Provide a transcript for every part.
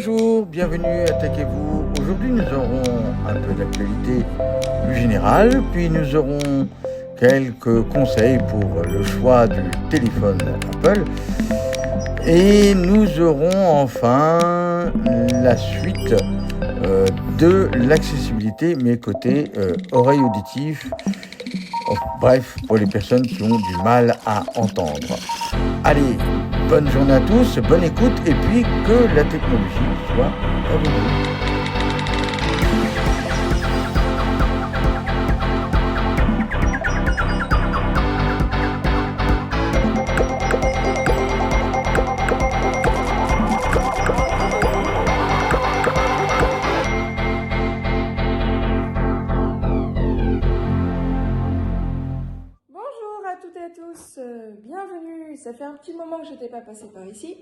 Bonjour, bienvenue à Attaquez-vous. Aujourd'hui nous aurons un peu d'actualité plus générale, puis nous aurons quelques conseils pour le choix du téléphone Apple. Et nous aurons enfin la suite de l'accessibilité, mais côté oreille auditive. Bref, pour les personnes qui ont du mal à entendre. Allez, bonne journée à tous, bonne écoute, et puis que la technologie soit à vous. Bienvenue, ça fait un petit moment que je n'étais pas passée par ici.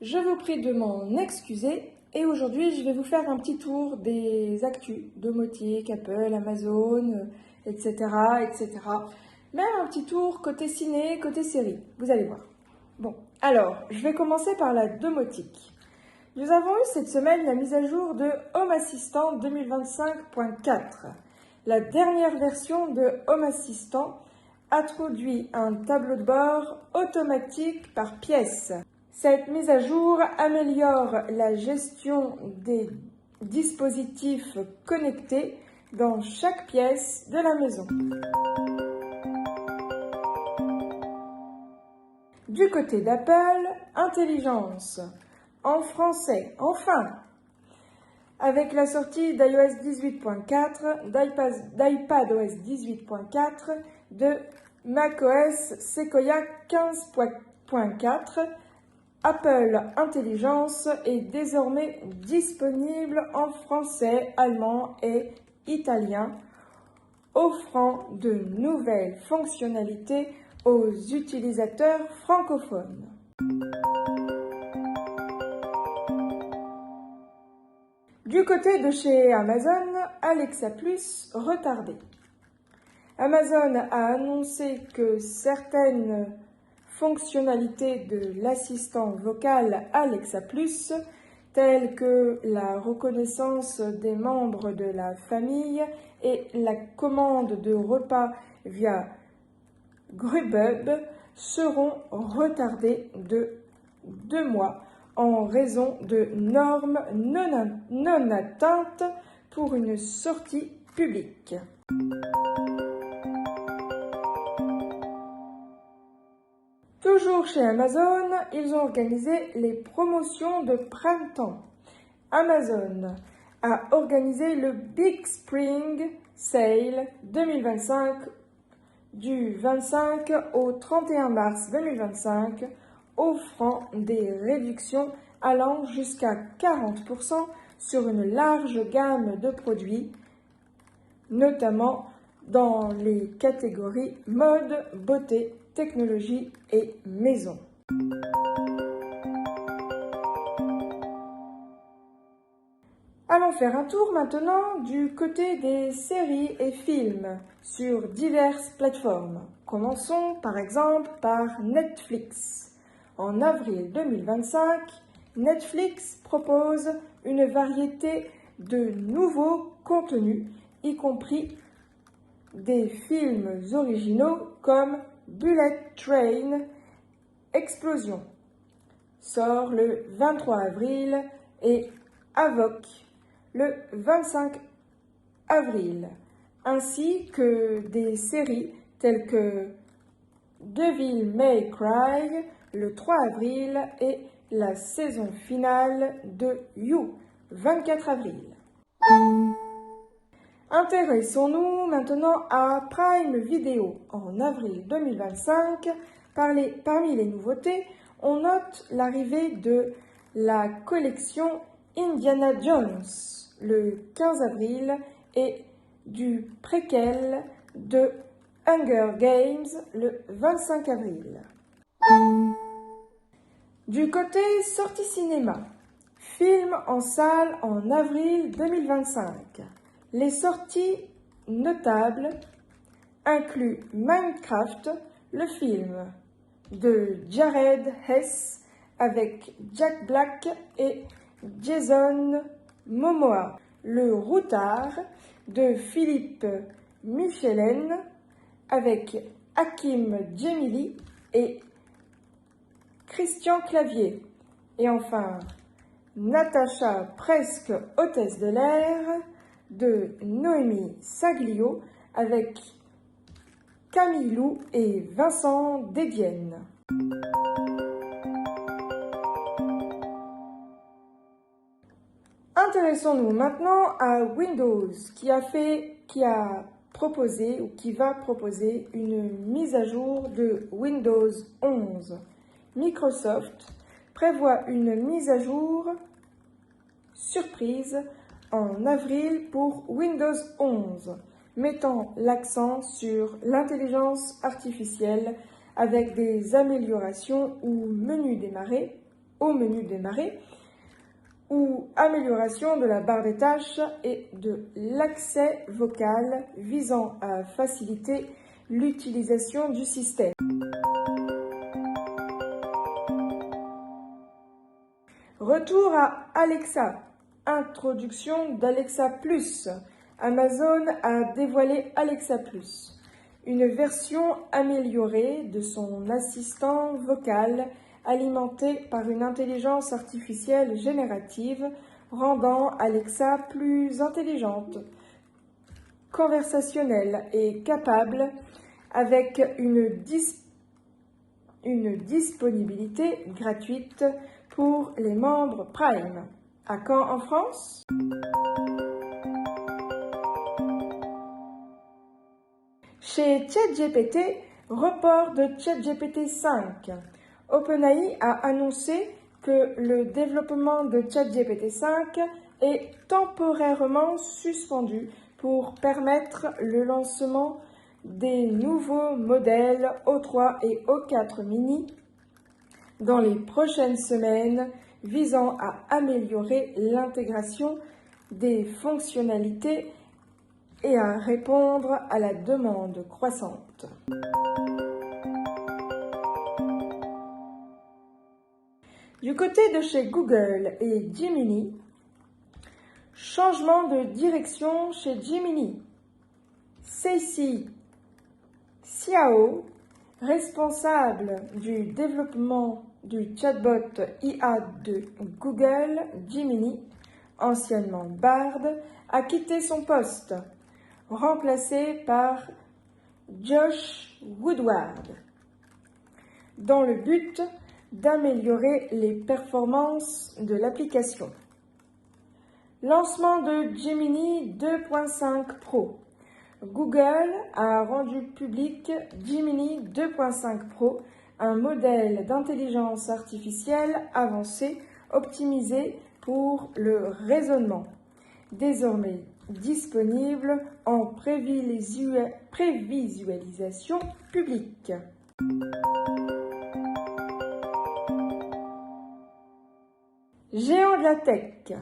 Je vous prie de m'en excuser et aujourd'hui je vais vous faire un petit tour des actus domotique, Apple, Amazon, etc., etc. Même un petit tour côté ciné, côté série, vous allez voir. Bon, alors, je vais commencer par la domotique. Nous avons eu cette semaine la mise à jour de Home Assistant 2025.4. La dernière version de Home Assistant introduit un tableau de bord automatique par pièce. Cette mise à jour améliore la gestion des dispositifs connectés dans chaque pièce de la maison. Du côté d'Apple, intelligence. En français, enfin. Avec la sortie d'iOS 18.4, d'iPadOS 18.4, de macOS Sequoia 15.4, Apple Intelligence est désormais disponible en français, allemand et italien, offrant de nouvelles fonctionnalités aux utilisateurs francophones. Du côté de chez Amazon, Alexa Plus retardé. Amazon a annoncé que certaines fonctionnalités de l'assistant vocal Alexa Plus, telles que la reconnaissance des membres de la famille et la commande de repas via Grubhub, seront retardées de 2 mois en raison de normes non atteintes pour une sortie publique. Toujours chez Amazon, ils ont organisé les promotions de printemps. Amazon a organisé le Big Spring Sale 2025 du 25 au 31 mars 2025, offrant des réductions allant jusqu'à 40% sur une large gamme de produits, notamment dans les catégories mode, beauté, technologie et maison. Allons faire un tour maintenant du côté des séries et films sur diverses plateformes. Commençons par exemple par Netflix. En avril 2025, Netflix propose une variété de nouveaux contenus, y compris des films originaux comme Bullet Train, Explosion, sort le 23 avril, et Avoc, le 25 avril, ainsi que des séries telles que Devil May Cry, le 3 avril, et la saison finale de You, 24 avril. Intéressons-nous maintenant à Prime Video. En avril 2025, parmi les nouveautés, on note l'arrivée de la collection Indiana Jones le 15 avril et du préquel de Hunger Games le 25 avril. Du côté sortie cinéma, film en salle en avril 2025. Les sorties notables incluent Minecraft, le film de Jared Hess avec Jack Black et Jason Momoa. Le Routard de Philippe Michelen avec Hakim Djemili et Christian Clavier. Et enfin, Natacha, presque hôtesse de l'air, de Noémie Saglio avec Camille Lou et Vincent Dedienne. Intéressons-nous maintenant à Windows qui a proposé ou qui va proposer une mise à jour de Windows 11. Microsoft prévoit une mise à jour surprise en avril pour Windows 11, mettant l'accent sur l'intelligence artificielle avec des améliorations au menu démarrer, ou amélioration de la barre des tâches et de l'accès vocal visant à faciliter l'utilisation du système. Retour à Alexa. Introduction d'Alexa Plus. Amazon a dévoilé Alexa Plus, une version améliorée de son assistant vocal alimenté par une intelligence artificielle générative, rendant Alexa plus intelligente, conversationnelle et capable, avec une disponibilité gratuite pour les membres Prime. À quand en France ? Chez ChatGPT, report de ChatGPT 5. OpenAI a annoncé que le développement de ChatGPT 5 est temporairement suspendu pour permettre le lancement des nouveaux modèles O3 et O4 mini dans les prochaines semaines, visant à améliorer l'intégration des fonctionnalités et à répondre à la demande croissante. Du côté de chez Google et Gemini, changement de direction chez Gemini. Ceci Xiao, responsable du développement du chatbot IA de Google, Gemini, anciennement Bard, a quitté son poste, remplacé par Josh Woodward, dans le but d'améliorer les performances de l'application. Lancement de Gemini 2.5 Pro. Google a rendu public Gemini 2.5 Pro, un modèle d'intelligence artificielle avancée optimisé pour le raisonnement, désormais disponible en prévisualisation publique. Géant de la tech,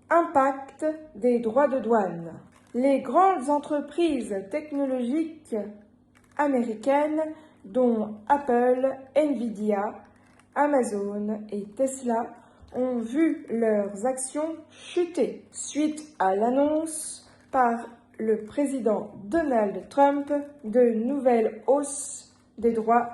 impact des droits de douane. Les grandes entreprises technologiques américaines, dont Apple, Nvidia, Amazon et Tesla, ont vu leurs actions chuter suite à l'annonce par le président Donald Trump de nouvelles hausses des droits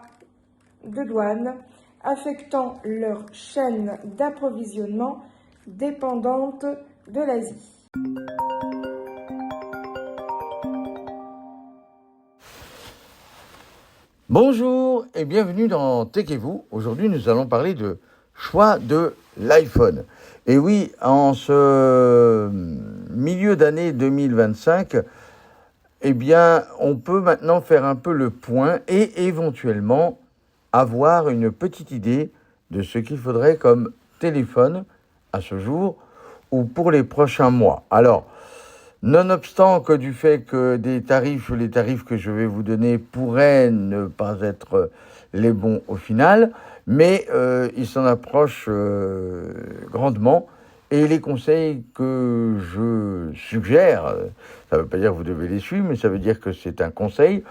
de douane affectant leur chaîne d'approvisionnement dépendante de l'Asie. Bonjour et bienvenue dans Tech et vous. Aujourd'hui, nous allons parler de choix de l'iPhone. Et oui, en ce milieu d'année 2025, eh bien, on peut maintenant faire un peu le point et éventuellement avoir une petite idée de ce qu'il faudrait comme téléphone à ce jour ou pour les prochains mois. Alors, nonobstant que du fait que les tarifs que je vais vous donner pourraient ne pas être les bons au final, mais ils s'en approchent grandement. Et les conseils que je suggère, ça ne veut pas dire que vous devez les suivre, mais ça veut dire que c'est un conseil,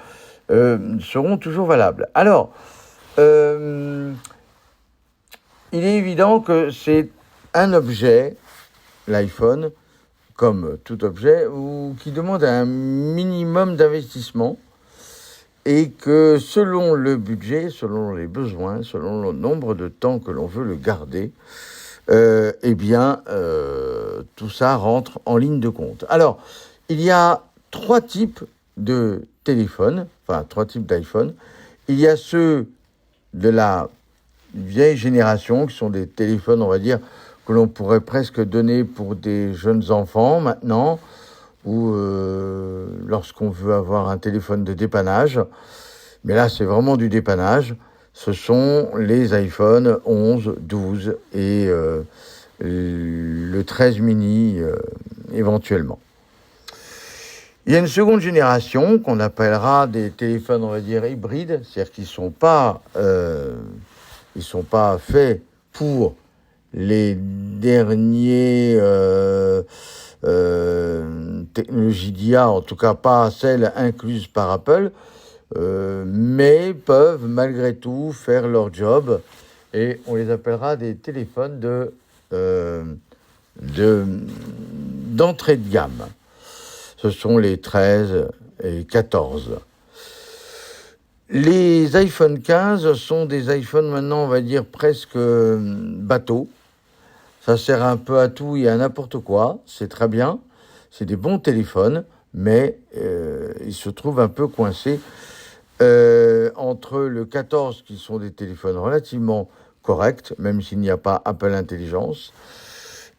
seront toujours valables. Alors, il est évident que c'est un objet, l'iPhone, comme tout objet, ou qui demande un minimum d'investissement et que selon le budget, selon les besoins, selon le nombre de temps que l'on veut le garder, tout ça rentre en ligne de compte. Alors, il y a 3 types de téléphones, enfin 3 types d'iPhone. Il y a ceux de la vieille génération, qui sont des téléphones, on va dire, que l'on pourrait presque donner pour des jeunes enfants maintenant, ou lorsqu'on veut avoir un téléphone de dépannage. Mais là, c'est vraiment du dépannage. Ce sont les iPhone 11, 12 et le 13 mini éventuellement. Il y a une seconde génération qu'on appellera des téléphones, on va dire, hybrides, c'est-à-dire qu'ils sont pas faits pour les derniers technologies d'IA, en tout cas pas celles incluses par Apple, mais peuvent malgré tout faire leur job, et on les appellera des téléphones d'entrée de gamme. Ce sont les 13 et 14. Les iPhone 15 sont des iPhones maintenant, on va dire, presque bateaux. Ça sert un peu à tout et à n'importe quoi. C'est très bien. C'est des bons téléphones, mais ils se trouvent un peu coincés entre le 14, qui sont des téléphones relativement corrects, même s'il n'y a pas Apple Intelligence,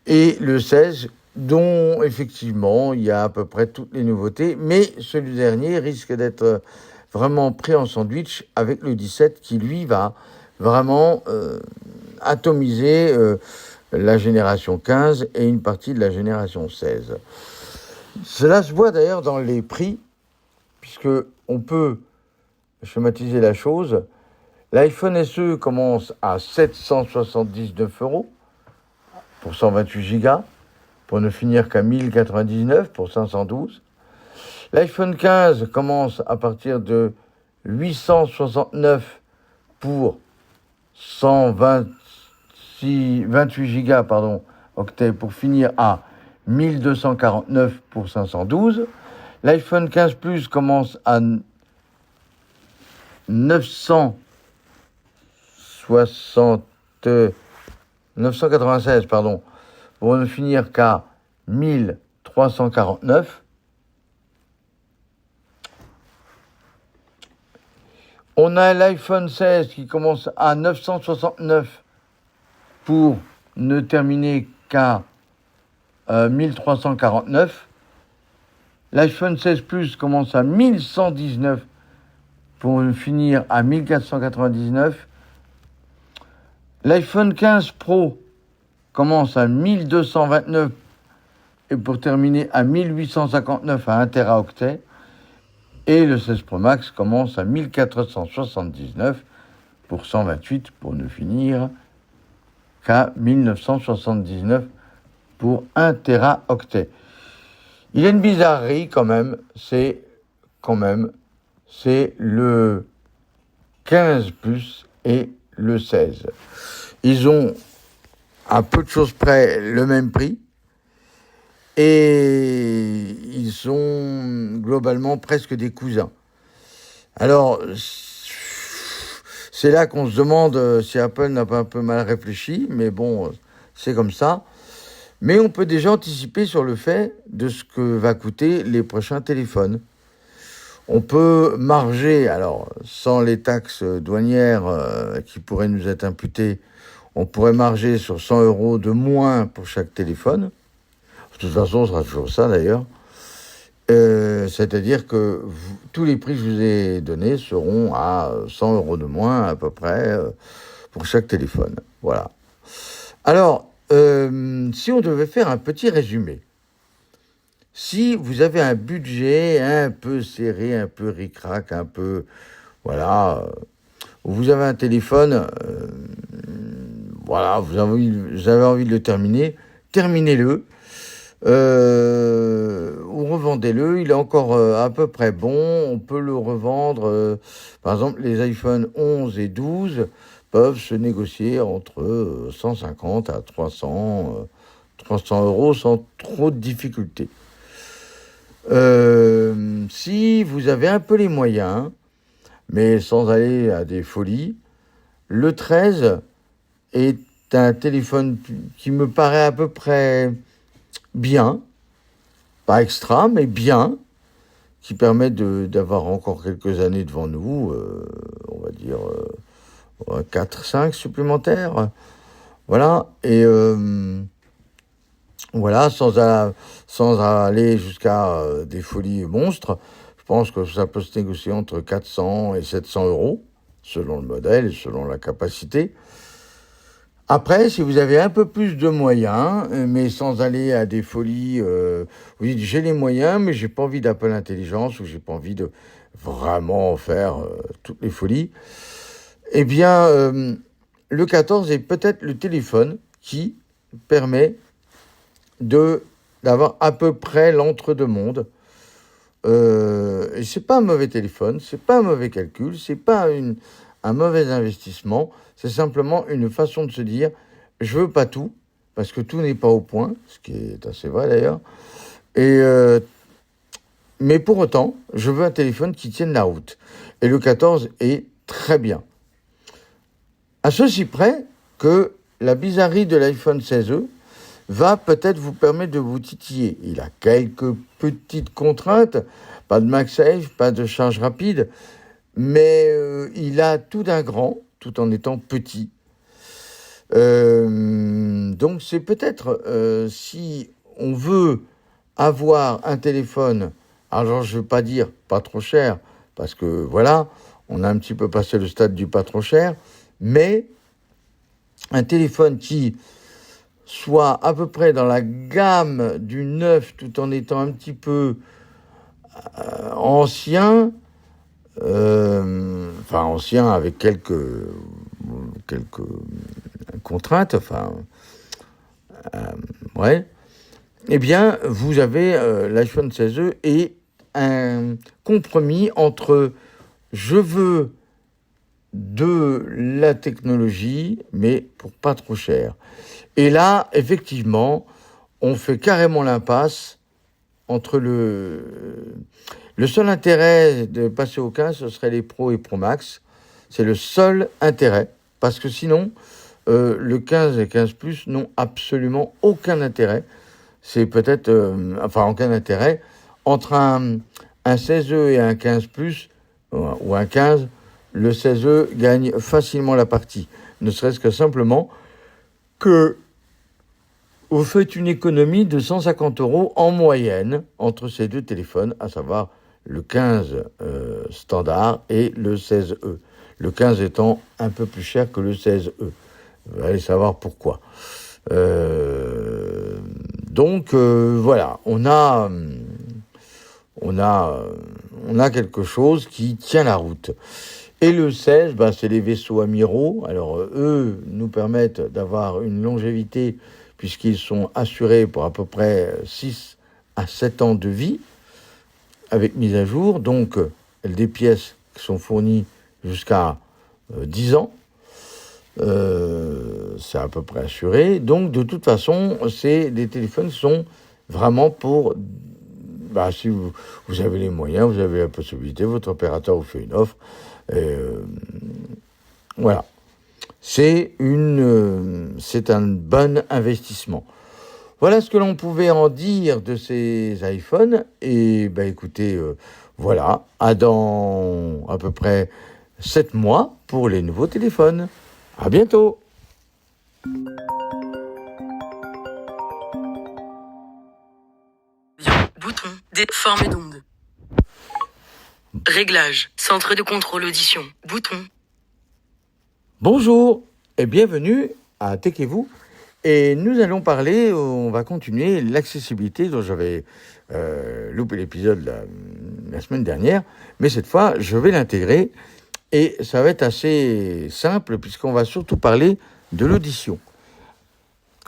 et le 16, dont effectivement il y a à peu près toutes les nouveautés, mais celui dernier risque d'être vraiment pris en sandwich avec le 17, qui lui va vraiment atomiser la génération 15 et une partie de la génération 16. Cela se voit d'ailleurs dans les prix, puisque on peut schématiser la chose. L'iPhone SE commence à 779 € pour 128 Go, pour ne finir qu'à 1099 pour 512. L'iPhone 15 commence à partir de 869 pour 28 Go, octets, pour finir à 1249 pour 512. L'iPhone 15 Plus commence à 996, pour ne finir qu'à 1349. On a l'iPhone 16 qui commence à 969 pour ne terminer qu'à 1349. L'iPhone 16 Plus commence à 1119 pour finir à 1499. L'iPhone 15 Pro commence à 1229 et pour terminer à 1859 à 1 Teraoctet. Et le 16 Pro Max commence à 1479 pour 128 pour ne finir qu'à 1979 pour 1 Teraoctet. Il y a une bizarrerie quand même, c'est le 15 Plus et le 16. Ils ont à peu de choses près le même prix et ils sont globalement presque des cousins. Alors, c'est là qu'on se demande si Apple n'a pas un peu mal réfléchi, mais bon, c'est comme ça. Mais on peut déjà anticiper sur le fait de ce que va coûter les prochains téléphones. On peut marger, alors sans les taxes douanières qui pourraient nous être imputées, on pourrait marger sur 100 € de moins pour chaque téléphone. De toute façon, ce sera toujours ça d'ailleurs. C'est-à-dire que tous les prix que je vous ai donnés seront à 100 € de moins à peu près pour chaque téléphone. Voilà. Alors, si on devait faire un petit résumé, si vous avez un budget un peu serré, un peu ric-rac, un peu, voilà, vous avez un téléphone, voilà, vous avez envie de le terminer, terminez-le, ou revendez-le, il est encore à peu près bon, on peut le revendre, par exemple les iPhone 11 et 12, peuvent se négocier entre 150 à 300 euros sans trop de difficultés. Si vous avez un peu les moyens, mais sans aller à des folies, le 13 est un téléphone qui me paraît à peu près bien, pas extra, mais bien, qui permet d'avoir encore quelques années devant nous, on va dire 4-5 supplémentaires. Voilà, et voilà, sans aller jusqu'à des folies monstres, je pense que ça peut se négocier entre 400 et 700 euros, selon le modèle et selon la capacité. Après, si vous avez un peu plus de moyens, mais sans aller à des folies, vous dites j'ai les moyens, mais j'ai pas envie d'Apple Intelligence ou j'ai pas envie de vraiment faire toutes les folies, eh bien, le 14 est peut-être le téléphone qui permet d'avoir à peu près l'entre-deux-mondes. Et c'est pas un mauvais téléphone, c'est pas un mauvais calcul, c'est pas un mauvais investissement, c'est simplement une façon de se dire je veux pas tout, parce que tout n'est pas au point, ce qui est assez vrai d'ailleurs, mais pour autant, je veux un téléphone qui tienne la route. Et le 14 est très bien. À ceci près que la bizarrerie de l'iPhone 16e va peut-être vous permettre de vous titiller. Il a quelques petites contraintes, pas de MagSafe, pas de charge rapide, mais il a tout d'un grand, tout en étant petit. Donc c'est peut-être, si on veut avoir un téléphone, alors je ne veux pas dire pas trop cher, parce que voilà, on a un petit peu passé le stade du pas trop cher, mais un téléphone qui soit à peu près dans la gamme du neuf tout en étant un petit peu ancien, ancien avec quelques contraintes, ouais, eh bien, vous avez l'iPhone 16e et un compromis entre je veux de la technologie, mais pour pas trop cher. Et là, effectivement, on fait carrément l'impasse entre le seul intérêt de passer au 15, ce serait les Pro et Pro Max. C'est le seul intérêt, parce que sinon, le 15 et 15 Plus n'ont absolument aucun intérêt. C'est peut-être, aucun intérêt. Entre un 16e et un 15 Plus, ou un 15, le 16e gagne facilement la partie. Ne serait-ce que simplement que vous faites une économie de 150 euros en moyenne entre ces deux téléphones, à savoir le 15 standard et le 16e. Le 15 étant un peu plus cher que le 16e. Vous allez savoir pourquoi. Donc voilà, on a quelque chose qui tient la route. Et le 16, c'est les vaisseaux amiraux. Alors eux nous permettent d'avoir une longévité puisqu'ils sont assurés pour à peu près 6 à 7 ans de vie avec mise à jour. Donc des pièces qui sont fournies jusqu'à 10 ans. C'est à peu près assuré. Donc de toute façon, c'est des téléphones qui sont vraiment pour... si vous avez les moyens, vous avez la possibilité, votre opérateur vous fait une offre. Voilà. C'est un bon investissement. Voilà ce que l'on pouvait en dire de ces iPhones. Et écoutez, voilà, dans à peu près 7 mois pour les nouveaux téléphones. À bientôt. Bouton, forme d'onde. Réglage, centre de contrôle audition, bouton. Bonjour et bienvenue à Tech&vous. Et nous allons parler, on va continuer l'accessibilité dont j'avais loupé l'épisode la semaine dernière. Mais cette fois, je vais l'intégrer et ça va être assez simple puisqu'on va surtout parler de l'audition.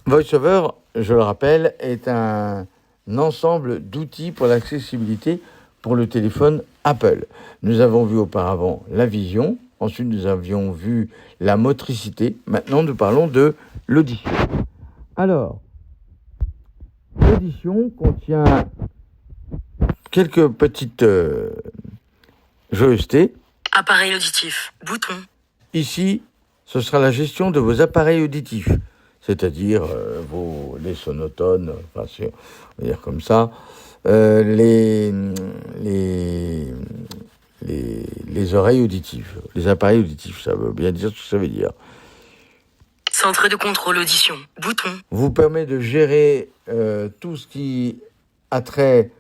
VoiceOver, je le rappelle, est un ensemble d'outils pour l'accessibilité pour le téléphone Apple. Nous avons vu auparavant la vision, Ensuite, nous avions vu la motricité. Maintenant, nous parlons de l'audition. Alors, l'audition contient quelques petites joyeusetés. Appareil auditif. Bouton. Ici, ce sera la gestion de vos appareils auditifs, c'est-à-dire les sonotones, enfin, on va dire comme ça, les oreilles auditives, les appareils auditifs, ça veut bien dire ce que ça veut dire. Centre de contrôle audition. Bouton. Vous permet de gérer tout ce qui a trait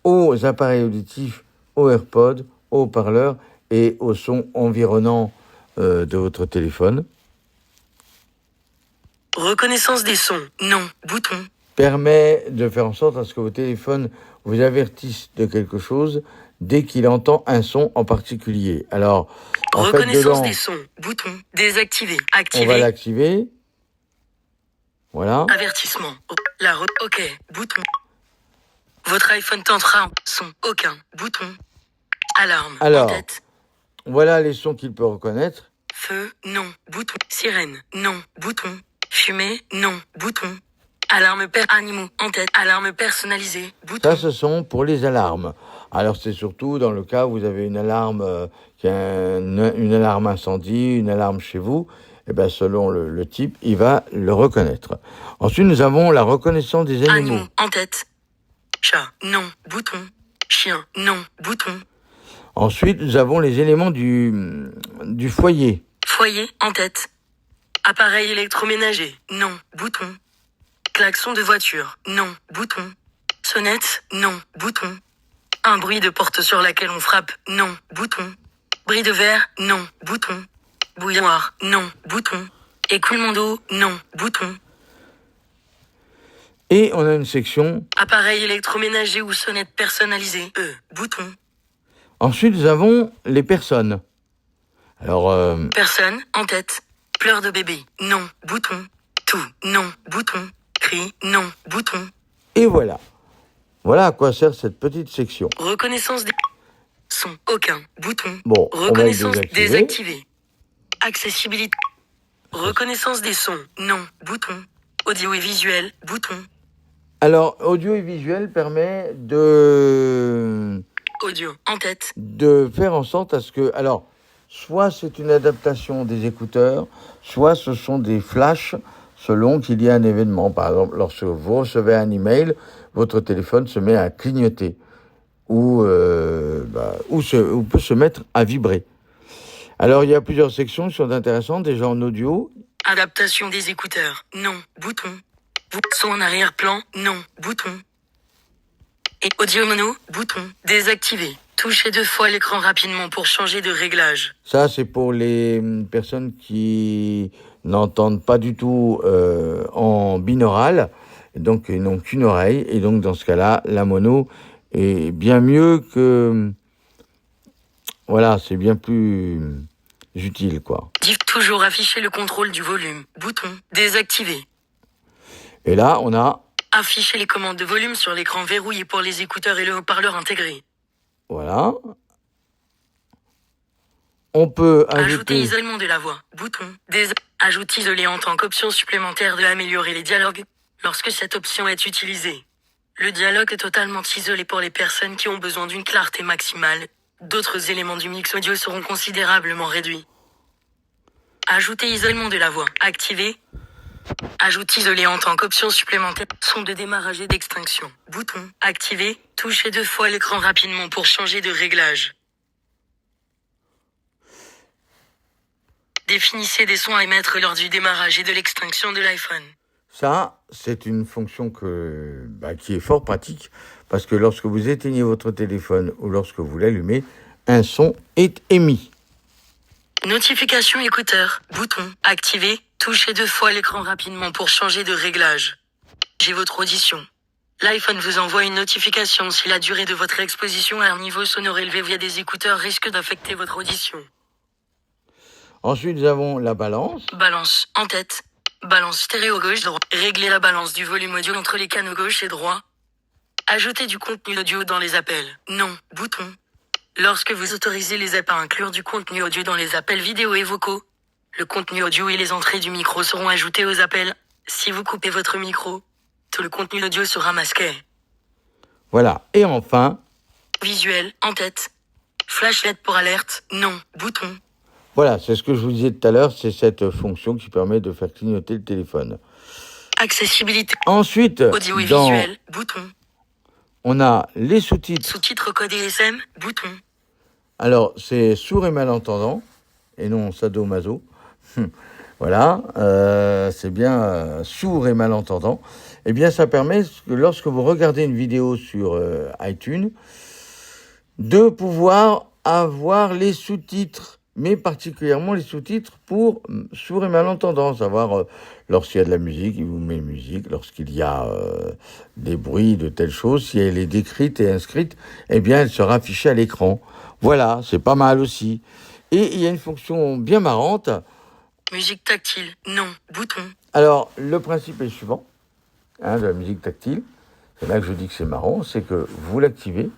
aux appareils auditifs, aux AirPods, aux haut-parleurs et au son environnant de votre téléphone. Reconnaissance des sons. Non. Bouton. Permet de faire en sorte à ce que vos téléphones vous avertissent de quelque chose dès qu'il entend un son en particulier. Alors, en Reconnaissance fait, des sons. Bouton. Désactiver. on va Activer. l'activer. Voilà. Avertissement. OK. Bouton. Votre iPhone tentera en son. Aucun. Bouton. Alarme. Alors. En tête. Voilà les sons qu'il peut reconnaître. Feu. Non. Bouton. Sirène. Non. Bouton. Fumée. Non. Bouton. Alarme animaux. En tête. Alarme personnalisée. Bouton. Ça, ce sont pour les alarmes. Alors, c'est surtout dans le cas où vous avez une alarme qui est une alarme incendie, une alarme chez vous. Et bien, selon le type, il va le reconnaître. Ensuite, nous avons la reconnaissance des animaux. Animaux. En tête. Chat. Non. Bouton. Chien. Non. Bouton. Ensuite, nous avons les éléments du foyer. Foyer. En tête. Appareil électroménager. Non. Bouton. Klaxon de voiture. Non. Bouton. Sonnette. Non. Bouton. Un bruit de porte sur laquelle on frappe. Non. Bouton. Bris de verre. Non. Bouton. Bouilloire. Non. Bouton. Écoulement d'eau. Non. Bouton. Et on a une section. Appareil électroménager ou sonnette personnalisée. Bouton. Ensuite, nous avons les personnes. Alors, Personne. En tête. Pleurs de bébé. Non. Bouton. Tout. Non. Bouton. Cri. Non. Bouton. et voilà. Voilà à quoi sert cette petite section. Reconnaissance des sons. Aucun. Bouton. Bon, on va le Reconnaissance désactiver. désactivée. Accessibilité. Reconnaissance des sons. Non. Bouton. Audio et visuel. Bouton. Alors, audio et visuel permet de Audio. En tête. faire en sorte à ce que... Alors, soit c'est une adaptation des écouteurs, soit ce sont des flashs selon qu'il y a un événement. Par exemple, lorsque vous recevez un email, votre téléphone se met à clignoter ou peut se mettre à vibrer. Alors, il y a plusieurs sections qui sont intéressantes, déjà en audio. Adaptation des écouteurs. Non. Bouton. Son en arrière-plan. Non. Bouton. Et audio mono. Bouton. Désactivé. Touchez 2 fois l'écran rapidement pour changer de réglage. Ça, c'est pour les personnes qui n'entendent pas du tout en binaural, donc ils n'ont qu'une oreille. Et donc, dans ce cas-là, la mono est bien mieux que... Voilà, c'est bien plus utile, quoi. Toujours afficher le contrôle du volume. Bouton. Désactivé. Et là, on a... Afficher les commandes de volume sur l'écran verrouillé pour les écouteurs et le haut-parleur intégré. Voilà. On peut Ajouter isolement de la voix. Bouton. Ajoute isolé en tant qu'option supplémentaire de améliorer les dialogues lorsque cette option est utilisée. Le dialogue est totalement isolé pour les personnes qui ont besoin d'une clarté maximale. D'autres éléments du mix audio seront considérablement réduits. Ajouter isolement de la voix. Activé. Ajoute isolé en tant qu'option supplémentaire. Son de démarrage et d'extinction. Bouton. Activé. Touchez 2 fois l'écran rapidement pour changer de réglage. Définissez des sons à émettre lors du démarrage et de l'extinction de l'iPhone. Ça, c'est une fonction qui est fort pratique parce que lorsque vous éteignez votre téléphone ou lorsque vous l'allumez, un son est émis. Notification écouteur. Bouton. Activé. Touchez 2 fois l'écran rapidement pour changer de réglage. J'ai votre audition. L'iPhone vous envoie une notification si la durée de votre exposition à un niveau sonore élevé via des écouteurs risque d'affecter votre audition. Ensuite, nous avons la balance. Balance. En tête. Balance stéréo gauche-droite. Régler la balance du volume audio entre les canaux gauche et droit. Ajouter du contenu audio dans les appels. Non. Bouton. Lorsque vous autorisez les apps à inclure du contenu audio dans les appels vidéo et vocaux, le contenu audio et les entrées du micro seront ajoutés aux appels. Si vous coupez votre micro, tout le contenu audio sera masqué. Voilà. Et enfin, Visuel, en tête. Flashlight pour alerte, non, bouton. voilà, c'est ce que je vous disais tout à l'heure, c'est cette fonction qui permet de faire clignoter le téléphone. Accessibilité, Ensuite, audio et visuel, bouton. on a les sous-titres. Sous-titres code ESM, bouton. Alors, c'est sourd et malentendant, et non sadomaso. Voilà, c'est bien sourd et malentendant. Eh bien, ça permet, que lorsque vous regardez une vidéo sur iTunes, de pouvoir avoir les sous-titres, mais particulièrement les sous-titres pour sourds et malentendants, savoir lorsqu'il y a de la musique, il vous met musique, lorsqu'il y a des bruits de telles choses, si elle est décrite et inscrite, eh bien, elle sera affichée à l'écran. Voilà, c'est pas mal aussi. Et il y a une fonction bien marrante. Musique tactile, non, bouton. Alors, le principe est le suivant, de la musique tactile. C'est là que je dis que c'est marrant, c'est que vous l'activez,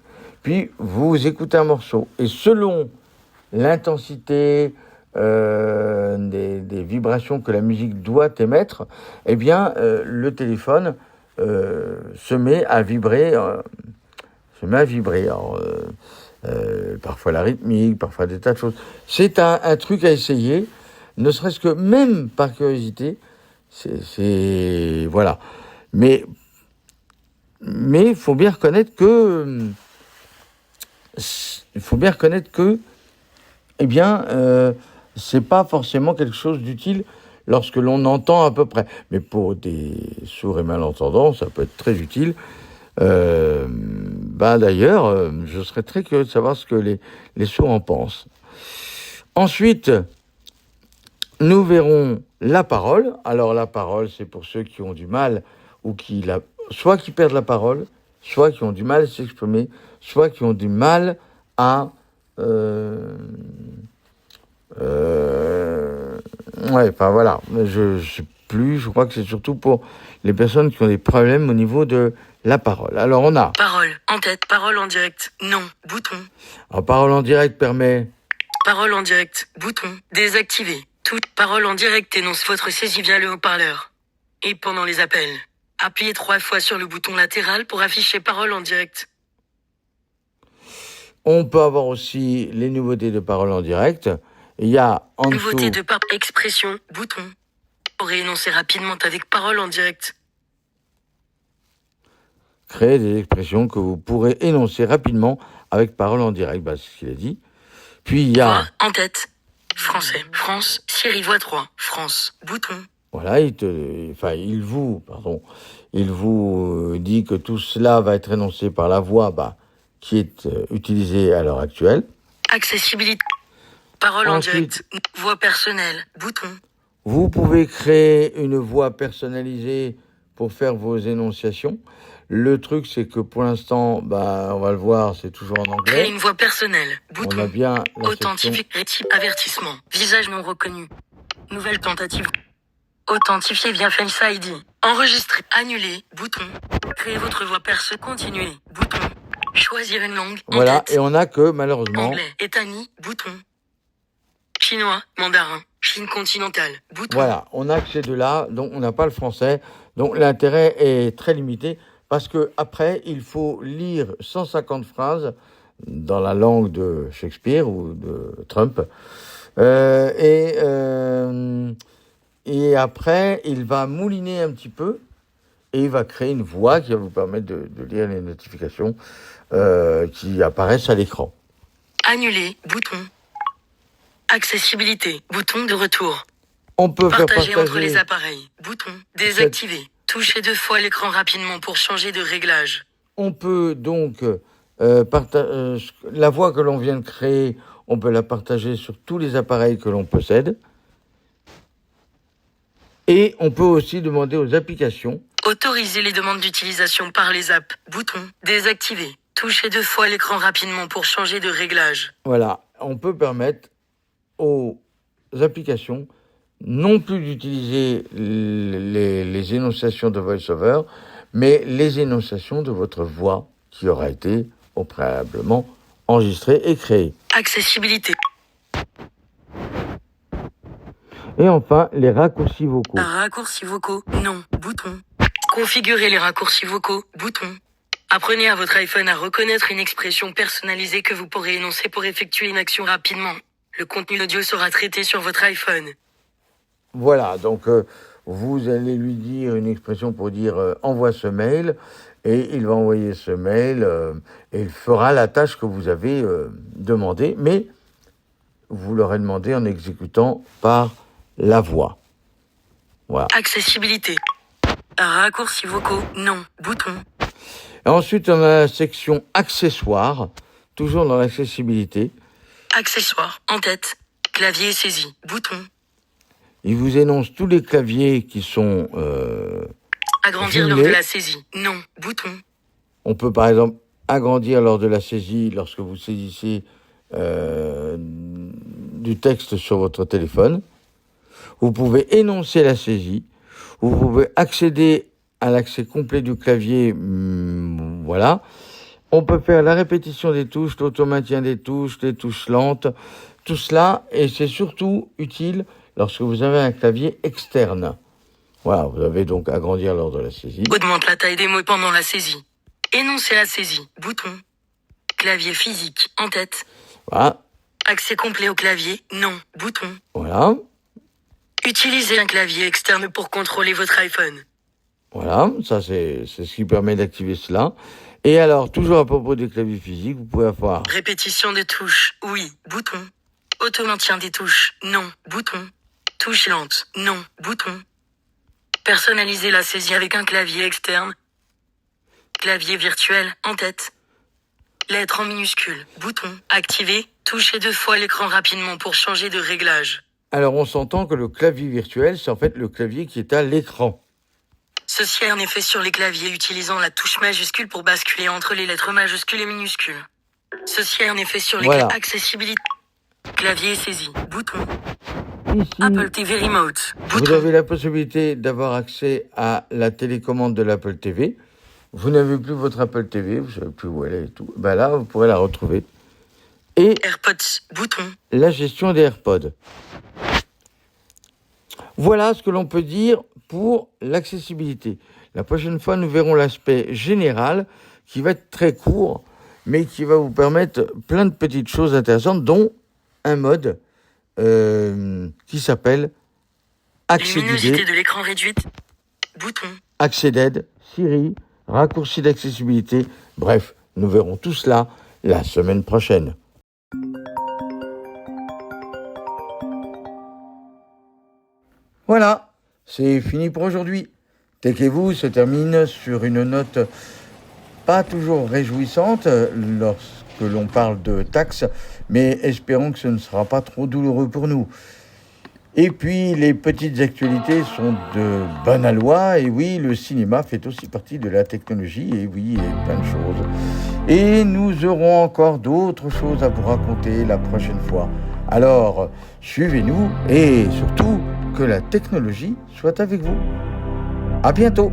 puis vous écoutez un morceau. Et selon l'intensité des vibrations que la musique doit émettre, eh bien, le téléphone se met à vibrer. Alors, parfois la rythmique, parfois des tas de choses. C'est un truc à essayer, ne serait-ce que même par curiosité. Voilà. Mais il faut bien reconnaître que eh bien, c'est pas forcément quelque chose d'utile lorsque l'on entend à peu près. Mais pour des sourds et malentendants, ça peut être très utile. D'ailleurs, je serais très curieux de savoir ce que les sourds en pensent. Ensuite, nous verrons la parole. Alors, la parole, c'est pour ceux qui ont du mal ou soit qui perdent la parole, soit qui ont du mal à s'exprimer, soit qui ont du mal à voilà. Je sais plus, je crois que c'est surtout pour les personnes qui ont des problèmes au niveau de la parole. Alors, on a... Parole, en tête, parole en direct, non, bouton. Alors, parole en direct permet... Parole en direct, bouton, désactivé. Toute parole en direct énonce votre saisie via le haut-parleur. Et pendant les appels, appuyez 3 fois sur le bouton latéral pour afficher parole en direct. On peut avoir aussi les nouveautés de parole en direct. Il y a en dessous... Nouveauté de expression, bouton. Pour énoncer rapidement avec parole en direct. Créer des expressions que vous pourrez énoncer rapidement avec parole en direct. C'est ce qu'il a dit. Puis il y a... Voix en tête. Français. France. Siri voix 3. France. Bouton. Voilà, il vous dit que tout cela va être énoncé par la voix qui est utilisée à l'heure actuelle. Accessibilité. Parole en direct. Voix personnelle. Bouton. Vous pouvez créer une voix personnalisée pour faire vos énonciations. Le truc, c'est que pour l'instant, on va le voir, c'est toujours en anglais. Créer une voix personnelle. Bouton. On a bien la Authentifier. Avertissement. Visage non reconnu. Nouvelle tentative. Authentifier via Face ID. Enregistrer. Annuler. Bouton. Créer votre voix perso. Continuer. Bouton. Choisir une langue. Voilà, et on a que malheureusement... Anglais. Etani. Bouton. Chinois. Mandarin. Chine continentale. Bouton. Voilà, on a que ces deux-là, donc on n'a pas le français. Donc l'intérêt est très limité. Parce que après, il faut lire 150 phrases dans la langue de Shakespeare ou de Trump. Et après, il va mouliner un petit peu et il va créer une voix qui va vous permettre de lire les notifications qui apparaissent à l'écran. Annuler, bouton. Accessibilité, bouton de retour. On peut partager faire entre les appareils, bouton. Désactiver. Touchez 2 fois l'écran rapidement pour changer de réglage. On peut donc la voix que l'on vient de créer, on peut la partager sur tous les appareils que l'on possède. Et on peut aussi demander aux applications. Autoriser les demandes d'utilisation par les apps. Bouton. Désactiver. Touchez 2 fois l'écran rapidement pour changer de réglage. Voilà. On peut permettre aux applications non plus d'utiliser les énonciations de VoiceOver, mais les énonciations de votre voix qui aura été au préalablement enregistrer et créer. Accessibilité. Et enfin, les raccourcis vocaux. Raccourcis vocaux. Non. Bouton. Configurer les raccourcis vocaux. Bouton. Apprenez à votre iPhone à reconnaître une expression personnalisée que vous pourrez énoncer pour effectuer une action rapidement. Le contenu audio sera traité sur votre iPhone. Voilà, donc vous allez lui dire une expression pour dire envoie ce mail, et il va envoyer ce mail et il fera la tâche que vous avez demandée, mais vous l'aurez demandé en exécutant par la voix. Voilà. Accessibilité. Raccourcis vocaux. Non. Bouton. Et ensuite, on a la section accessoires, toujours dans l'accessibilité. Accessoires. En tête. Clavier saisi. Bouton. Il vous énonce tous les claviers qui sont Agrandir jumelés. lors de la saisie. Non. Bouton. On peut par exemple agrandir lors de la saisie, lorsque vous saisissez du texte sur votre téléphone. Vous pouvez énoncer la saisie. Vous pouvez accéder à l'accès complet du clavier. Voilà. On peut faire la répétition des touches, l'automaintien des touches, les touches lentes. Tout cela, et c'est surtout utile lorsque vous avez un clavier externe. Voilà, vous avez donc agrandir lors de la saisie. Augmente la taille des mots pendant la saisie. Énoncer la saisie. Bouton. Clavier physique. En tête. Voilà, Accès complet au clavier. Non. Bouton. voilà, Utilisez un clavier externe pour contrôler votre iPhone. voilà. Ça, c'est ce qui permet d'activer cela. Et alors, toujours à propos des claviers physiques, vous pouvez avoir Répétition de touches. Oui. Bouton. Auto-maintien des touches. Non. Bouton. Touche lente. Non. Bouton. Personnaliser la saisie avec un clavier externe. Clavier virtuel. En tête. Lettres en minuscules. Bouton. Activer. Touchez 2 fois l'écran rapidement pour changer de réglage. Alors, on s'entend que le clavier virtuel, c'est en fait le clavier qui est à l'écran. Ceci a un effet sur les claviers utilisant la touche majuscule pour basculer entre les lettres majuscules et minuscules. Ceci a un effet sur les Voilà. accessibilité. Clavier saisi. Bouton. Ici, Apple TV Remote. vous Bouton. avez la possibilité d'avoir accès à la télécommande de l'Apple TV. Vous n'avez plus votre Apple TV, vous ne savez plus où elle est et tout. Ben là, vous pourrez la retrouver. Et AirPods. Bouton. la gestion des AirPods. Voilà ce que l'on peut dire pour l'accessibilité. La prochaine fois, nous verrons l'aspect général qui va être très court, mais qui va vous permettre plein de petites choses intéressantes, dont un mode qui s'appelle accès Luminosité guidé, de l'écran réduite. Bouton. accès d'aide, Siri, raccourci d'accessibilité. Bref, nous verrons tout cela la semaine prochaine. Voilà, c'est fini pour aujourd'hui. Tech&vous se termine sur une note pas toujours réjouissante lorsque l'on parle de taxes, mais espérons que ce ne sera pas trop douloureux pour nous. Et puis, les petites actualités sont de bonne aloi, et oui, le cinéma fait aussi partie de la technologie, et oui, et plein de choses. Et nous aurons encore d'autres choses à vous raconter la prochaine fois. Alors, suivez-nous, et surtout, que la technologie soit avec vous. À bientôt!